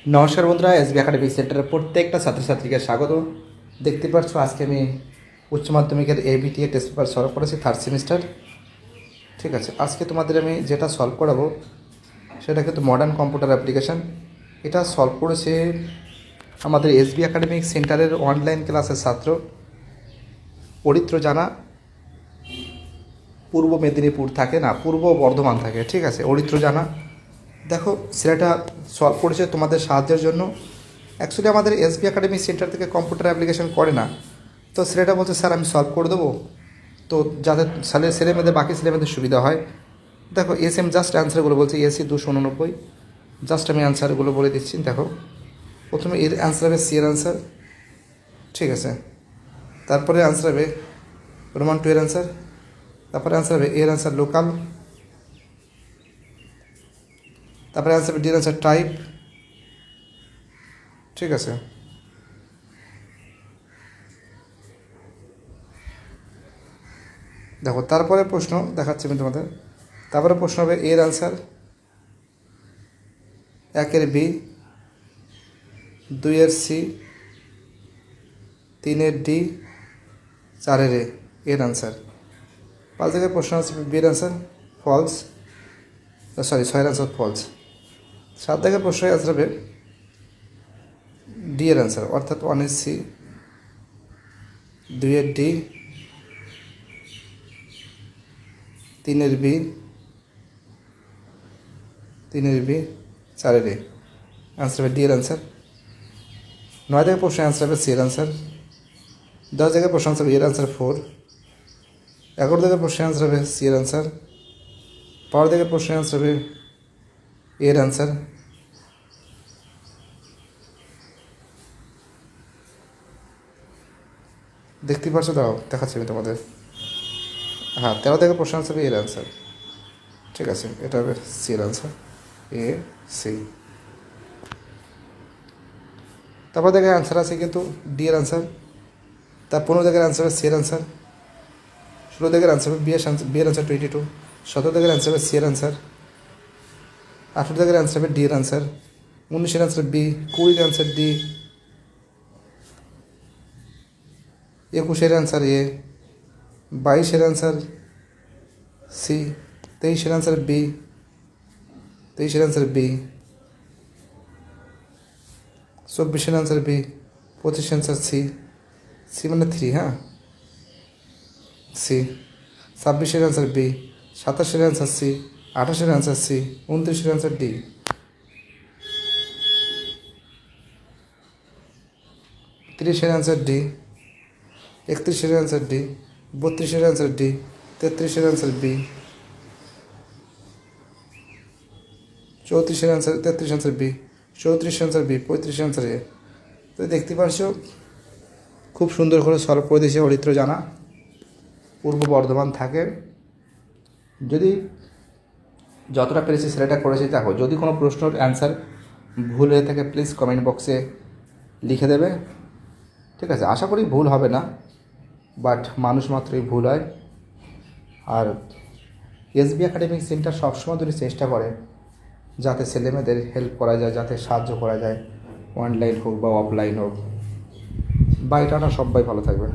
নমস্কার বন্ধুরা, SB academic সেন্টারের প্রত্যেকটা ছাত্রছাত্রীকে স্বাগত। দেখতে পাচ্ছ আজকে আমি উচ্চ মাধ্যমিকের এবিটিএ টেস্ট পেপার সলভ করেছি, থার্ড সেমিস্টার। ঠিক আছে, আজকে তোমাদের আমি যেটা সলভ করাবো সেটা কিন্তু মডার্ন কম্পিউটার অ্যাপ্লিকেশান। এটা সলভ করেছে আমাদের এসবি একাডেমিক সেন্টারের অনলাইন ক্লাসের ছাত্র পবিত্র জানা, পূর্ব মেদিনীপুর থাকে না, পূর্ব বর্ধমান থাকে। ঠিক আছে, অরিত্র জানা। দেখো সেটা সলভ করেছে তোমাদের সাহায্যের জন্য। অ্যাকচুয়ালি আমাদের এসবি একাডেমি সেন্টার থেকে কম্পিউটার অ্যাপ্লিকেশন করে না, তো সেটা বলছে স্যার আমি সলভ করে দেবো, তো যাতে ছেলেমেয়েদের বাকি ছেলেমেয়েদের সুবিধা হয়। দেখো এসএম জাস্ট অ্যান্সারগুলো বলছে, এসি 289। জাস্ট আমি অ্যান্সারগুলো বলে দিচ্ছি। দেখো প্রথমে এর অ্যান্সার হবে সি এর অ্যান্সার, ঠিক আছে। তারপরে অ্যান্সার হবে রোমান 2 এর অ্যান্সার। তারপরে অ্যান্সার হবে এর অ্যান্সার লোকাল। তারপরে অ্যান্সার হবে ডি এর অ্যান্সার টাইপ, ঠিক আছে। দেখো তারপরে প্রশ্ন দেখাচ্ছি আমি তোমাদের। তারপরে প্রশ্ন হবে এর অ্যান্সার 1 বি, 2 সি, 3 ডি, 4 এ এর অ্যান্সার। 5 জায়গায় প্রশ্ন আছে বি এর অ্যান্সার ফলস, সরি 6 এর অ্যান্সার ফলস। 7 জায়গায় প্রশ্ন অ্যান্সার হবে ডি এর অ্যান্সার, অর্থাৎ 1 C, 2 D, 3 B, 4 A answer হবে ডি এর অ্যান্সার। 9 জায়গায় প্রশ্ন অ্যান্সার হবে সি এর অ্যান্সার। 10 জায়গায় প্রশ্ন অ্যান্সার হবে এর অ্যান্সার 4। 11 জায়গায় প্রশ্ন অ্যান্সার হবে সি এর অ্যান্সার। 12 জায়গায় প্রশ্ন অ্যান্সার হবে এর অ্যান্সার। দেখতে পাচ্ছ, দাও দেখাচ্ছি আমি তোমাদের। হ্যাঁ, 13 জায়গায় প্রশ্ন অ্যান্সার হবে এর অ্যান্সার, ঠিক আছে। এটা হবে সি এর অ্যান্সার, এ সি। তারপর জায়গায় অ্যান্সার আছে কিন্তু ডি এর অ্যান্সার। তার 15 জায়গার অ্যান্সার হবে সি এর অ্যান্সার। 16 জায়গার অ্যান্সার হবে বি এর অ্যান্সার 22। 17 জায়গার অ্যান্সার হবে সি এর অ্যান্সার। 18 জায়গার অ্যান্সার হবে ডি এর অ্যান্সার। 19 এর অ্যান্সার বি। 20 এর অ্যান্সার ডি। 21 এর অ্যান্সার এ। 22 এর অ্যান্সার সি। 23 এর অ্যান্সার বি। 23 এর অ্যান্সার বি। 24 এর অ্যান্সার বি। 25 এর অ্যান্সার সি, সি মানে 3, হ্যাঁ সি। 26 এর অ্যান্সার বি। 27 এর অ্যান্সার সি। 28 এর অ্যান্সার সি। 29 এর অ্যান্সার ডি। 30 এর অ্যান্সার ডি। 31 এর অ্যান্সার ডি। 32 এর অ্যান্সার ডি। 33 এর অ্যান্সার বি। 34 এর answer 33 answer B. 34 answer B. 35 answer A. তো দেখতে পাচ্ছ খুব সুন্দর করে সলভ করে দিয়েছে অরিত্র জানা, পূর্ব বর্ধমান থাকে। যদি যতটা পেরেছি সেটা করেছি। দেখো যদি কোনো প্রশ্নের অ্যান্সার ভুল হয়ে থাকে প্লিজ কমেন্ট বক্সে লিখে দেবে, ঠিক আছে। আশা করি ভুল হবে না, বাট মানুষ মাত্রই ভুল হয়। আর এসবি একাডেমিক সেন্টার সবসময় ধরে চেষ্টা করে যাতে ছেলেমেয়েদের হেল্প করা যায়, যাতে সাহায্য করা যায়, অনলাইন হোক বা অফলাইন হোক। বাই টাটা, সবাই ভালো থাকবে।